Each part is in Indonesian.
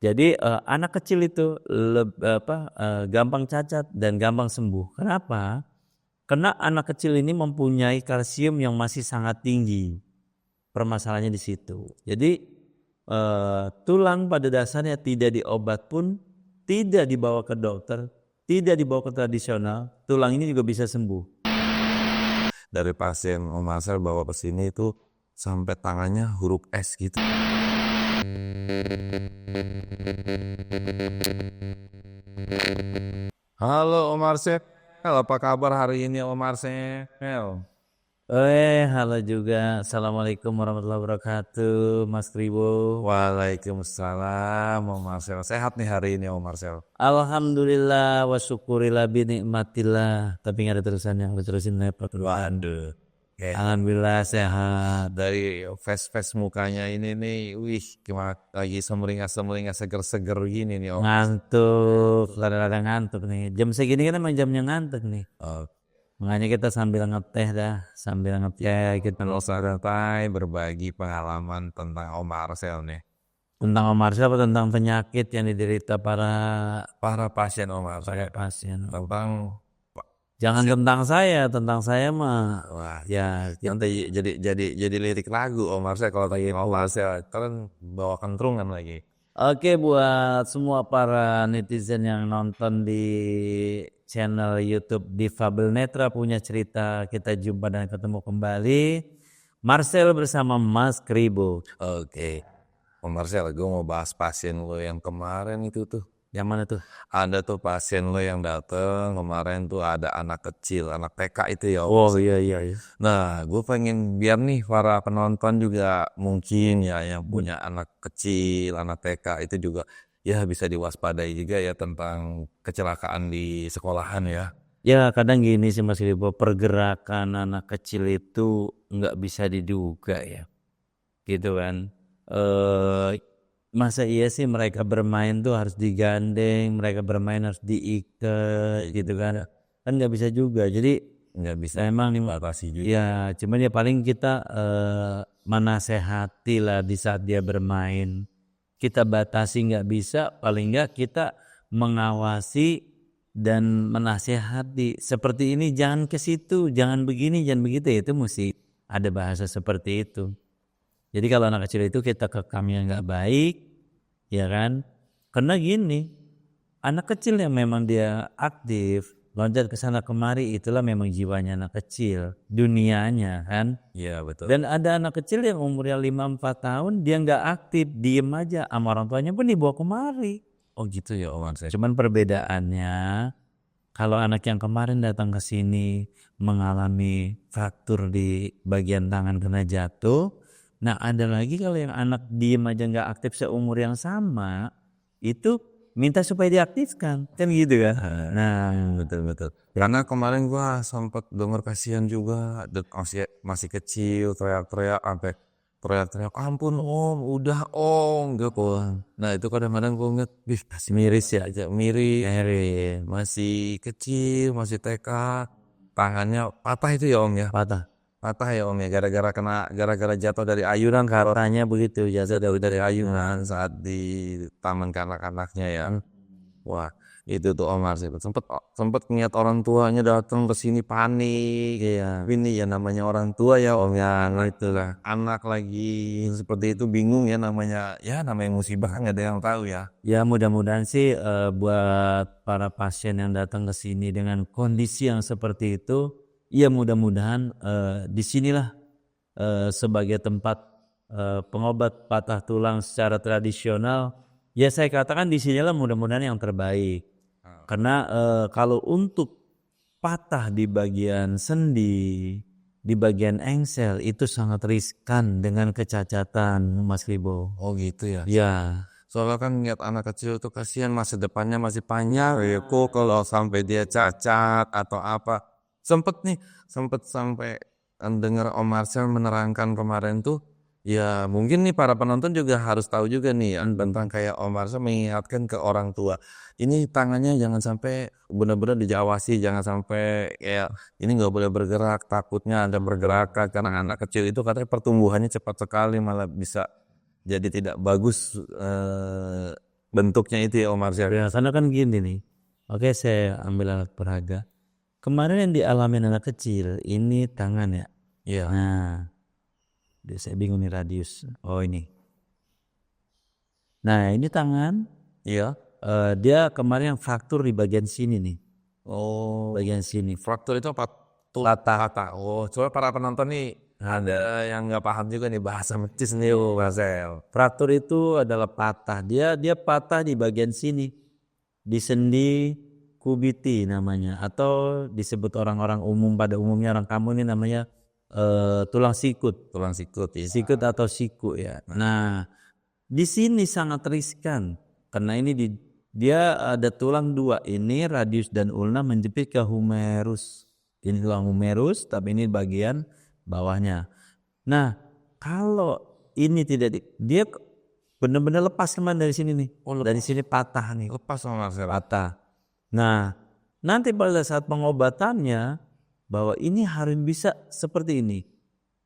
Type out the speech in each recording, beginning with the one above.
Jadi, anak kecil itu gampang cacat dan gampang sembuh. Kenapa? Karena anak kecil ini mempunyai kalsium yang masih sangat tinggi, permasalahannya di situ. Jadi, tulang pada dasarnya tidak diobat pun, tidak dibawa ke dokter, tidak dibawa ke tradisional, tulang ini juga bisa sembuh. Dari pasien Om Marcel bawa ke sini itu sampai tangannya huruf S gitu. Halo Om Marcel, apa kabar hari ini Om Marcel? Halo juga. Assalamualaikum warahmatullahi wabarakatuh, Mas Kribo. Waalaikumsalam Om Marcel. Sehat nih hari ini Om Marcel? Alhamdulillah wa syukurillah bi nikmatillah. Tapi nggak ada terusannya, harus terusin lepot. Waduh. Alhamdulillah sehat. Dari face mukanya ini nih, wih, lagi semeringah seger-seger gini nih Om. Ngantuk, kadang-kadang ngantuk nih. Jam segini kan emang jamnya ngantuk nih. Oh, Makanya kita sambil ngeteh kita santai berbagi pengalaman tentang Om Marcel nih. tentang Om Marcel apa tentang penyakit yang diderita Para pasien Om Marcel. pasien. Tentang Jangan tentang saya mah. wah, Ya, nanti jadi lirik lagu Om Marcel kalau tadi Om Marcel kan bawa kentrungan lagi. Oke, buat semua para netizen yang nonton di channel YouTube Difabel Netra Punya Cerita, kita jumpa dan ketemu kembali. Marcel bersama Mas Kribo. Oke. Om Marcel, gue mau bahas pasien lo yang kemarin itu tuh. Yang mana tuh? Ada tuh pasien lo yang dateng kemarin tuh, ada anak kecil, anak TK itu ya Om. Oh iya. Nah, gue pengen biar nih para penonton juga mungkin ya yang punya anak kecil, anak TK itu juga ya bisa diwaspadai juga ya tentang kecelakaan di sekolahan ya. Ya kadang gini sih Mas Kribo, pergerakan anak kecil itu nggak bisa diduga ya. Gitu kan. Masa iya sih mereka bermain tuh harus digandeng, mereka bermain harus diikat gitu kan. Kan nggak bisa juga. Jadi Nggak bisa emang nih batasi juga. ya cuman ya paling kita menasehati lah di saat dia bermain. Kita batasi nggak bisa, paling nggak kita mengawasi dan menasehati. Seperti ini jangan ke situ, jangan begini, jangan begitu, itu mesti ada bahasa seperti itu. Jadi kalau anak kecil itu kita kekamnya nggak baik, ya kan? Karena gini, anak kecil yang memang dia aktif, loncat ke sana kemari, itulah memang jiwanya anak kecil, dunianya kan. Iya betul. Dan ada anak kecil yang umurnya 5-4 tahun, dia nggak aktif, diem aja, sama orang tuanya pun dibawa kemari. Oh gitu ya Om Marcel. Cuman perbedaannya, kalau anak yang kemarin datang ke sini mengalami fraktur di bagian tangan karena jatuh, nah ada lagi kalau yang anak diem aja nggak aktif seumur yang sama, itu minta supaya diaktifkan, kan gitu kan? Nah, Betul. Karena kemarin gua sempat dengar kasihan juga, masih kecil, teriak-teriak sampai teriak-teriak, ampun Om, udah Om, gitu. Nah itu kadang-kadang gua ngeliat, masih miris ya, aja miris, masih kecil, masih TK, tangannya patah itu ya Om ya, patah ya Om ya, gara-gara jatuh dari ayunan, katanya begitu, jatuh dari ayunan saat di taman kanak-kanaknya ya. Wah, itu tuh Om Marcel sempet ngeliat orang tuanya datang ke sini panik ya. Ini ya namanya orang tua ya Om ya, itulah anak lagi seperti itu bingung ya, namanya musibah kan nggak ada yang tahu ya. Ya mudah-mudahan sih buat para pasien yang datang ke sini dengan kondisi yang seperti itu, ya mudah-mudahan disinilah sebagai tempat pengobat patah tulang secara tradisional. Ya saya katakan disinilah mudah-mudahan yang terbaik. Karena kalau untuk patah di bagian sendi, di bagian engsel itu sangat riskan dengan kecacatan, Mas Ribo. Oh gitu ya. Ya. Soalnya kan ngeliat anak kecil tuh kasihan, masa depannya masih panjang. Kok kalau sampai dia cacat atau apa. Sempet sampai dengar Om Marcel menerangkan kemarin tuh, ya mungkin nih para penonton juga harus tahu juga nih ya, tentang kayak Om Marcel mengingatkan ke orang tua. Ini tangannya jangan sampai benar-benar dijawasi, jangan sampai kayak ini nggak boleh bergerak, takutnya ada bergerakan karena anak kecil itu katanya pertumbuhannya cepat sekali, malah bisa jadi tidak bagus bentuknya itu ya Om Marcel. Ya, karena kan gini nih. Oke, saya ambil alat peraga. Kemarin yang dialami anak kecil ini tangan ya. Iya. Nah, saya bingung nih radius. Oh ini. Nah ini tangan. Iya. Dia kemarin yang fraktur di bagian sini nih. Oh, Bagian sini. fraktur itu apa? Patah. Oh, coba para penonton nih ada yang nggak paham juga nih bahasa medis nih Om Marcel. Fraktur itu adalah patah. Dia patah di bagian sini. Di sendi kubiti namanya, atau disebut orang-orang umum pada umumnya orang kamu ini namanya tulang sikut. Tulang sikut ya. Sikut atau siku ya. Nah, di sini sangat riskan karena ini dia ada tulang dua ini, radius dan ulna menjepit ke humerus. Ini tulang humerus, tapi ini bagian bawahnya. Nah, kalau ini tidak dia benar-benar lepas kemana dari sini nih. Dari sini patah nih. Lepas Om Marcel. Patah. Nah, nanti pada saat pengobatannya bahwa ini harus bisa seperti ini.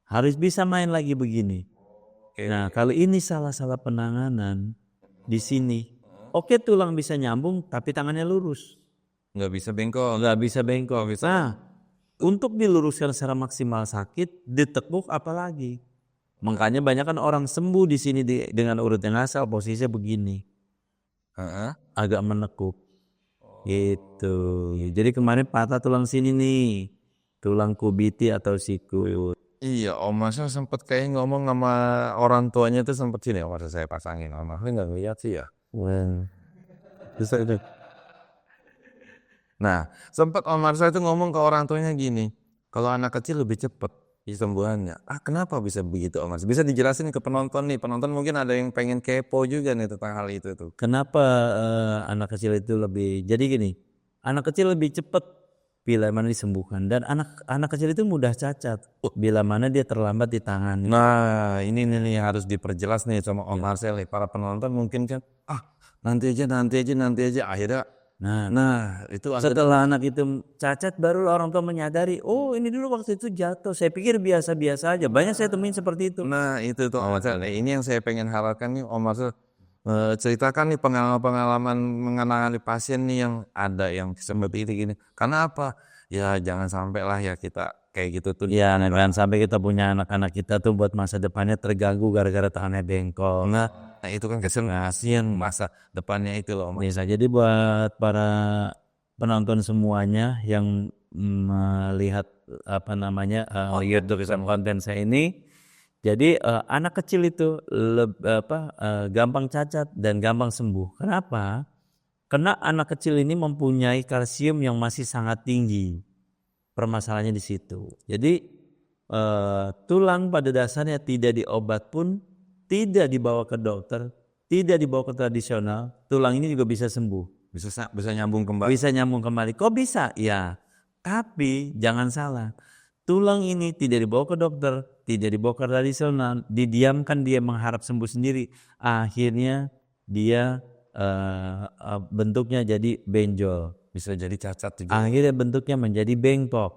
Harus bisa main lagi begini. Nah, kalau ini salah-salah penanganan di sini, oke tulang bisa nyambung tapi tangannya lurus. Nggak bisa bengkok. Nggak bisa bengkok. Nah, untuk diluruskan secara maksimal sakit, ditekuk apalagi. Makanya banyak kan orang sembuh di sini dengan urut yang asal posisinya begini. Agak menekuk. Gitu. Jadi kemarin patah tulang sini nih. Tulang kubiti atau siku. Iya, Om Marcel sempat kayak ngomong sama orang tuanya itu sempat sini, Om Marcel saya pasangin. Om Marcel nggak ngeliat sih ya. Bisa itu. Nah, sempat Om Marcel itu ngomong ke orang tuanya gini, kalau anak kecil lebih cepat kesembuhannya. Kenapa bisa begitu Om Marcel? Bisa dijelasin ke penonton nih. Penonton mungkin ada yang pengen kepo juga nih tentang hal itu tuh. Kenapa anak kecil itu lebih? Jadi gini, anak kecil lebih cepat bila mana disembuhkan, dan anak kecil itu mudah cacat bila mana dia terlambat di tangan. Nah, ini nih harus diperjelas nih sama Om Marcel nih. Para penonton mungkin kan, nanti aja, akhirnya. Nah, itu Setelah anak itu cacat, baru orang tua menyadari, oh ini dulu waktu itu jatuh. Saya pikir biasa-biasa aja. Banyak saya temuin seperti itu. Nah, itu tuh Om Marcel. Nah, ini yang saya pengen harapkan nih Om Marcel. Ceritakan nih pengalaman mengenali pasien nih yang ada yang seperti ini gini. Karena apa? Ya jangan sampai lah ya kita kayak gitu tuh. Ya, jangan sampai kita punya anak-anak kita tuh buat masa depannya terganggu gara-gara tangannya bengkok. Nah itu kan kasihan masa depannya itu loh. Bisa jadi buat para penonton semuanya yang melihat YouTube konten saya ini. Jadi anak kecil itu gampang cacat dan gampang sembuh. Kenapa? Karena anak kecil ini mempunyai kalsium yang masih sangat tinggi. Permasalahannya di situ. Jadi tulang pada dasarnya tidak diobat pun, tidak dibawa ke dokter, tidak dibawa ke tradisional, tulang ini juga bisa sembuh. Bisa nyambung kembali. Bisa nyambung kembali. Kok bisa? Ya. Tapi jangan salah. Tulang ini tidak dibawa ke dokter, tidak dibawa ke tradisional, didiamkan dia mengharap sembuh sendiri. Akhirnya dia bentuknya jadi benjol. Bisa jadi cacat juga. Akhirnya bentuknya menjadi bengkok.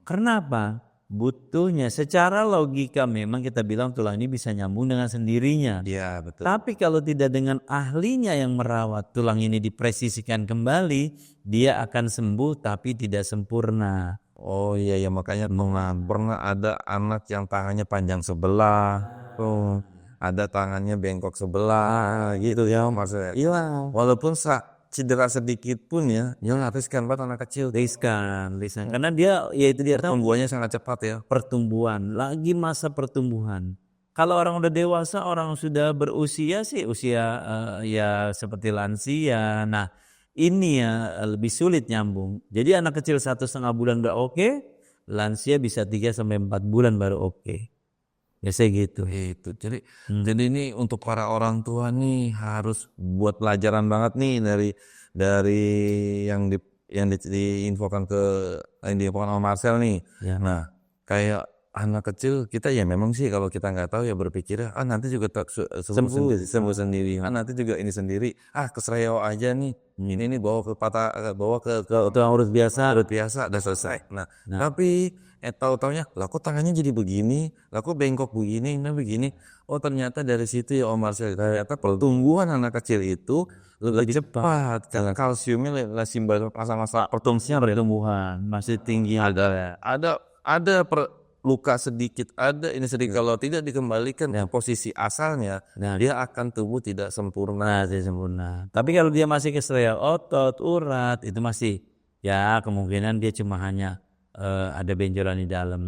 Kenapa? Butuhnya secara logika memang kita bilang tulang ini bisa nyambung dengan sendirinya. Iya betul. Tapi kalau tidak dengan ahlinya yang merawat, tulang ini dipresisikan kembali, dia akan sembuh tapi tidak sempurna. Oh iya ya makanya pernah ada anak yang tangannya panjang sebelah, ada tangannya bengkok sebelah, gitu ya maksudnya. Iya. Walaupun cedera sedikit pun ya riskan banget anak kecil. Riskan. Karena dia Pertumbuhannya sangat cepat ya. Pertumbuhan, lagi masa pertumbuhan. Kalau orang udah dewasa, orang sudah berusia sih usia ya seperti lansia. Nah ini ya lebih sulit nyambung. Jadi anak kecil 1,5 bulan udah oke, lansia bisa 3-4 bulan baru oke. Biasanya gitu. Itu. Jadi ini untuk para orang tua nih harus buat pelajaran banget nih dari yang diinfokan sama Marcel nih. Ya. Nah, kayak anak kecil kita ya memang sih kalau kita nggak tahu ya berpikir nanti juga sembuh sendiri. Nanti juga ini sendiri. Kesereo aja nih. Ini bawa ke tukang urut biasa. Udah selesai. Nah. Tapi tahu-taunya lah kok tangannya jadi begini, lah kok bengkok begini. Oh ternyata dari situ ya Om Marcel, ternyata pertumbuhan anak kecil itu lebih cepat karena kalsiumnya masih masa-masa pertumbuhan masih tinggi ada luka sedikit, ada ini sedikit. Kalau tidak dikembalikan ke posisi asalnya, dia akan tumbuh tidak sempurna. Tapi kalau dia masih kesleo otot, urat, itu masih ya kemungkinan dia cuma hanya ada benjolan di dalam.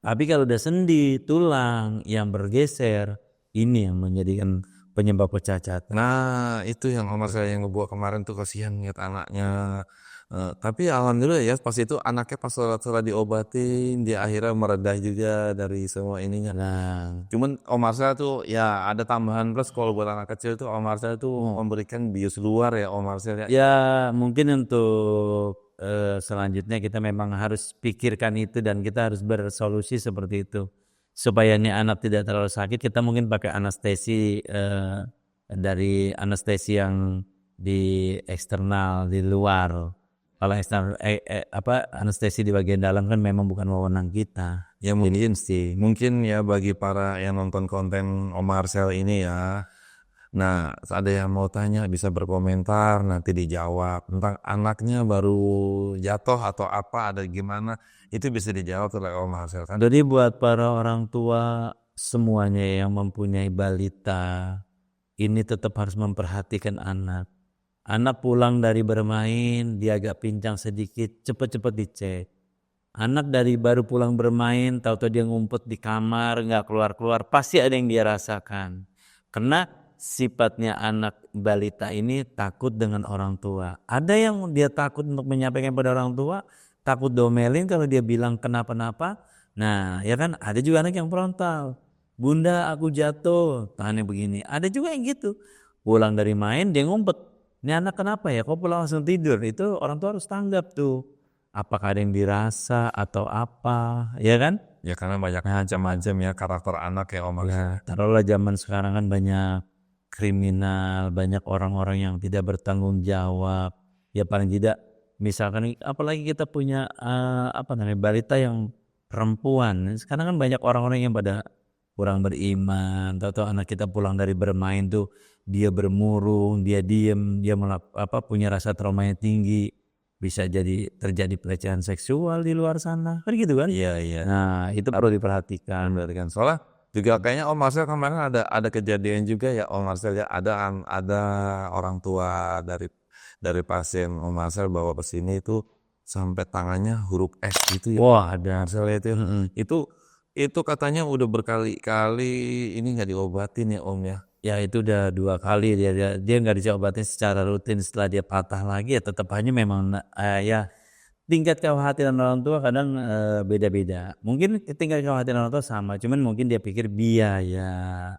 Tapi kalau udah sendi, tulang yang bergeser, ini yang menjadikan penyebab kecacatan. Nah, itu yang Omar saya yang ngebuat kemarin tuh, kasihan lihat anaknya. Tapi alhamdulillah ya, pas itu anaknya pas setelah diobatin, dia akhirnya meredah juga dari semua ininya. Nah, Cuman Omar saya tuh ya ada tambahan plus kalau buat anak kecil tuh Omar saya tuh memberikan bius luar ya Omar saya. ya mungkin untuk selanjutnya kita memang harus pikirkan itu dan kita harus bersolusi seperti itu. Supaya ini anak tidak terlalu sakit, kita mungkin pakai anestesi dari anestesi yang di eksternal, di luar. Kalau eksternal anestesi di bagian dalam kan memang bukan wewenang kita. Ya mungkin ya bagi para yang nonton konten Omar Sel ini ya. Nah, ada yang mau tanya bisa berkomentar, nanti dijawab tentang anaknya baru jatuh atau apa, ada gimana, itu bisa dijawab oleh Omar Sel kan. Jadi buat para orang tua semuanya yang mempunyai balita, ini tetap harus memperhatikan anak. Anak pulang dari bermain, dia agak pincang sedikit, cepat-cepat dicek. Anak dari baru pulang bermain, tahu-tahu dia ngumpet di kamar, nggak keluar-keluar, pasti ada yang dia rasakan. Karena sifatnya anak balita ini takut dengan orang tua. Ada yang dia takut untuk menyampaikan pada orang tua, takut domelin kalau dia bilang kenapa-napa. Nah, ya kan ada juga anak yang frontal. Bunda, aku jatuh, tahannya begini. Ada juga yang gitu. Pulang dari main dia ngumpet. Ini anak kenapa ya? Kok pulang langsung tidur? Itu orang tua harus tanggap tuh. Apakah ada yang dirasa atau apa, ya kan? Ya karena banyak macam-macam ya karakter anak ya Omar. Ya, taruhlah zaman sekarang kan banyak kriminal, banyak orang-orang yang tidak bertanggung jawab. Ya paling tidak, misalkan apalagi kita punya balita yang perempuan. Sekarang kan banyak orang-orang yang pada kurang beriman. Tahu-tahu anak kita pulang dari bermain tuh dia bermurung, dia diem, dia punya rasa traumanya tinggi. Bisa jadi terjadi pelecehan seksual di luar sana, kan gitu kan? Iya. Nah itu perlu diperhatikan. Soalnya juga kayaknya Om Marcel kemarin ada kejadian juga ya Om Marcel ya, ada orang tua dari pasien Om Marcel bawa ke sini itu sampai tangannya huruf S gitu ya. Wah ada. Marcel itu katanya udah berkali-kali ini nggak diobatin ya Om ya. Ya itu udah 2 kali dia nggak diobatin secara rutin, setelah dia patah lagi ya tetap aja memang ya tingkat kekhawatiran orang tua kadang beda-beda. Mungkin tingkat kekhawatiran orang tua sama, cuman mungkin dia pikir biaya.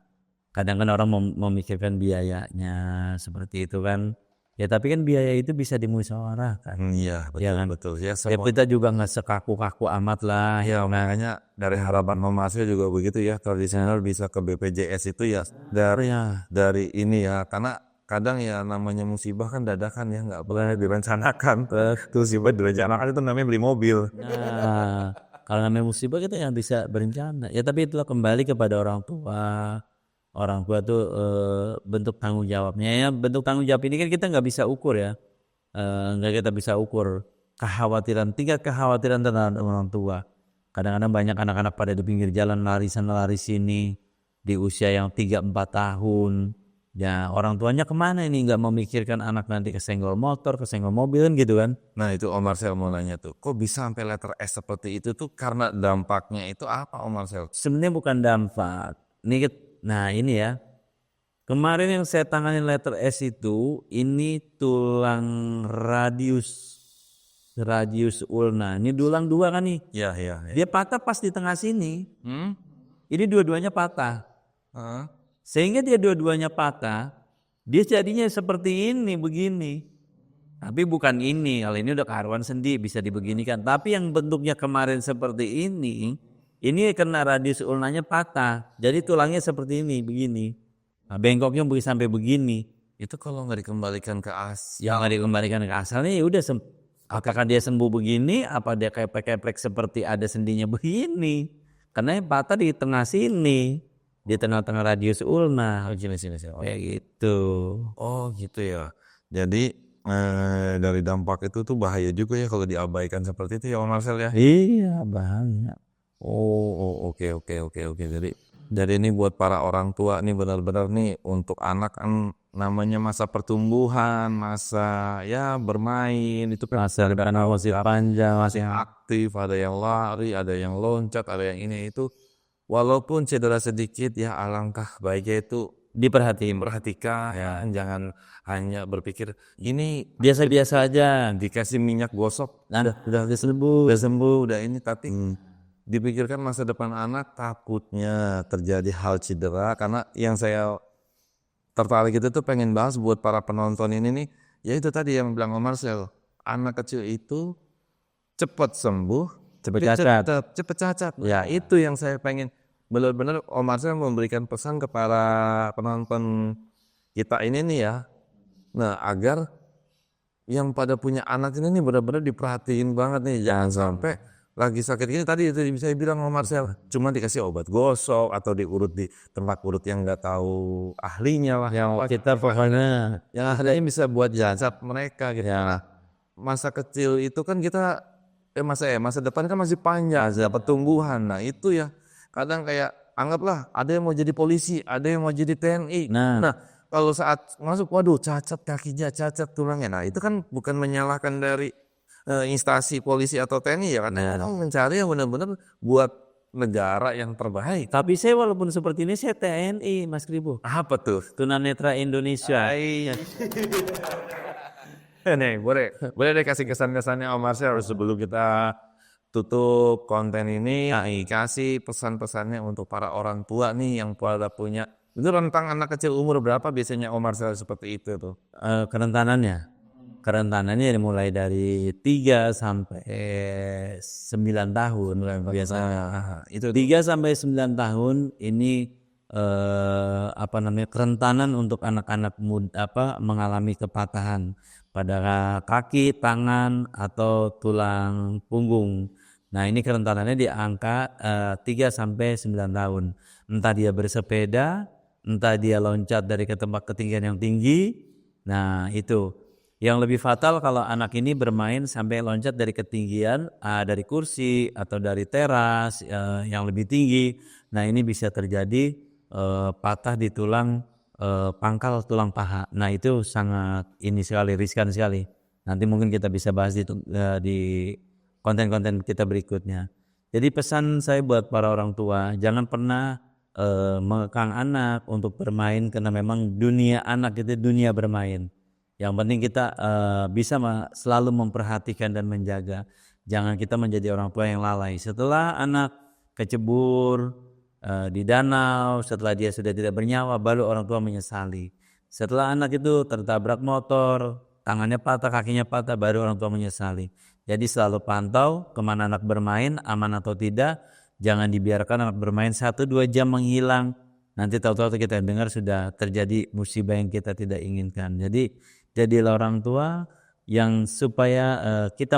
Kadang kan orang memikirkan biayanya seperti itu kan. Ya tapi kan biaya itu bisa dimusyawarahkan. Iya betul, Ya kan? betul ya. Ya kita juga nggak sekaku-kaku amat lah. Ya makanya dari harapan Om Marcel juga begitu ya, tradisional bisa ke BPJS itu ya dari ini ya, karena kadang ya namanya musibah kan dadakan ya, nggak boleh direncanakan. Terus tiba direncanakan itu namanya beli mobil. Nah, kalau namanya musibah kita yang bisa berencana. Ya tapi itulah kembali kepada orang tua. Orang tua tuh bentuk tanggung jawabnya. Ya bentuk tanggung jawab ini kan kita nggak bisa ukur ya. Nggak kita bisa ukur tingkat kekhawatiran terhadap orang tua. Kadang-kadang banyak anak-anak pada di pinggir jalan lari sana lari sini di usia yang 3-4 tahun. Ya orang tuanya kemana ini, nggak memikirkan anak nanti kesenggol motor, kesenggol mobil kan gitu kan. Nah itu Om Marcel mau nanya tuh, kok bisa sampai letter S seperti itu tuh karena dampaknya itu apa Om Marcel? Sebenarnya bukan dampak. Nah ini ya. Kemarin yang saya tangani letter S itu, ini tulang radius ulna. Ini tulang 2 kan nih. Iya. Dia patah pas di tengah sini. Ini dua-duanya patah. Sehingga dia dua-duanya patah, dia jadinya seperti ini, begini. Tapi bukan ini, kalau ini udah karuan sendi, bisa dibeginikan. Tapi yang bentuknya kemarin seperti ini karena radius ulnanya patah. Jadi tulangnya seperti ini, begini. Nah, bengkoknya sampai begini. Itu kalau nggak dikembalikan ke asal. Yang nggak dikembalikan ke asalnya ya udah. Apakah dia sembuh begini? Apa dia keplek-keplek seperti ada sendinya begini? Karena yang patah di tengah sini. di tengah-tengah radius ulna. Sini. Kayak gitu. Oh gitu ya. Jadi dari dampak itu tuh bahaya juga ya kalau diabaikan seperti itu ya Om Marcel ya. Iya, bahaya. Oke. Jadi ini buat para orang tua nih benar-benar nih untuk anak kan namanya masa pertumbuhan, masa ya bermain itu kan Masa depan masih panjang, masih aktif, ada yang lari, ada yang loncat, ada yang ini itu. Walaupun cedera sedikit ya alangkah baiknya itu diperhatiin. perhatikan ya, jangan hanya berpikir ini Biasa-biasa aja. dikasih minyak gosok Nah, udah sembuh. udah sembuh udah ini, tapi dipikirkan masa depan anak takutnya terjadi hal cedera. Karena yang saya tertarik itu tuh pengen bahas buat para penonton ini nih, ya itu tadi yang bilang Om Marcel, anak kecil itu cepat sembuh, cepet cacat. Ya itu yang saya pengen benar-benar Om Marcel memberikan pesan kepada penonton kita ini nih ya. Nah agar yang pada punya anak ini nih benar-benar diperhatiin banget nih, jangan sampai lagi sakit gini tadi itu bisa bilang Om Marcel cuma dikasih obat gosok atau diurut di tempat urut yang nggak tahu ahlinya lah, yang Kita pokoknya yang adanya bisa buat jasad mereka gitu. Ya, masa kecil itu kan kita masa depan kan masih panjang, masa pertumbuhan. Nah itu ya kadang kayak anggaplah ada yang mau jadi polisi, ada yang mau jadi TNI. Nah kalau saat masuk waduh cacat kakinya, cacat tulangnya. Nah itu kan bukan menyalahkan dari instansi polisi atau TNI ya, karena mencari yang benar-benar buat negara yang terbaik. tapi saya walaupun seperti ini saya TNI, Mas Kribo. Apa tuh? Tunanetra Indonesia. Nih, boleh deh kasih kesan-kesannya Om Marcel sebelum kita tutup konten ini. Kasih pesan-pesannya untuk para orang tua nih yang pada punya itu rentang anak kecil umur berapa biasanya Om Marcel seperti itu tuh? Kerentanannya mulai dari 3 sampai 9 tahun biasanya. Itu 3 sampai 9 tahun ini kerentanan untuk anak-anak muda mengalami kepatahan pada kaki, tangan atau tulang punggung. Nah, ini kerentanannya di angka 3 sampai 9 tahun. Entah dia bersepeda, entah dia loncat dari ke tempat ketinggian yang tinggi. Nah, itu. Yang lebih fatal kalau anak ini bermain sampai loncat dari ketinggian dari kursi atau dari teras yang lebih tinggi. Nah, ini bisa terjadi patah di tulang pangkal tulang paha. Nah, itu sangat riskan sekali. Nanti mungkin kita bisa bahas di konten-konten kita berikutnya. Jadi pesan saya buat para orang tua, jangan pernah mengekang anak untuk bermain, karena memang dunia anak itu dunia bermain. Yang penting kita bisa selalu memperhatikan dan menjaga. Jangan kita menjadi orang tua yang lalai. Setelah anak kecebur di danau, setelah dia sudah tidak bernyawa, baru orang tua menyesali. Setelah anak itu tertabrak motor, tangannya patah, kakinya patah, baru orang tua menyesali. Jadi selalu pantau kemana anak bermain, aman atau tidak. Jangan dibiarkan anak bermain 1-2 jam menghilang. Nanti tahu-tahu kita dengar sudah terjadi musibah yang kita tidak inginkan. Jadi jadilah orang tua yang supaya kita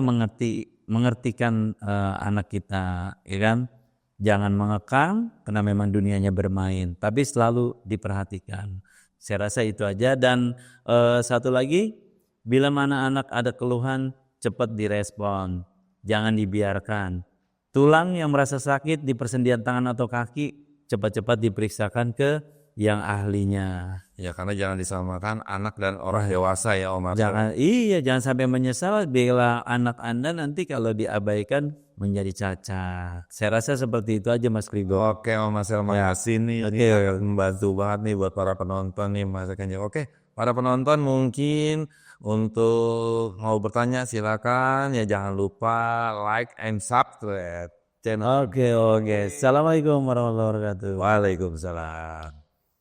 mengertikan anak kita, ya kan? Jangan mengekang karena memang dunianya bermain, tapi selalu diperhatikan. Saya rasa itu aja. Dan satu lagi, bila mana anak ada keluhan, cepat direspon, jangan dibiarkan. Tulang yang merasa sakit di persendian tangan atau kaki, cepat-cepat diperiksakan ke yang ahlinya. Ya karena jangan disamakan anak dan orang dewasa ya Om Marcel. Jangan sampai menyesal bila anak Anda nanti kalau diabaikan menjadi cacat. Saya rasa seperti itu aja Mas Krigo. Oke Om Marcel, makasih nih. Membantu banget nih buat para penonton nih Mas Kenjo. Oke, para penonton mungkin untuk mau bertanya silakan ya, jangan lupa like and subscribe channel. Oke. Assalamualaikum warahmatullahi wabarakatuh. Waalaikumsalam.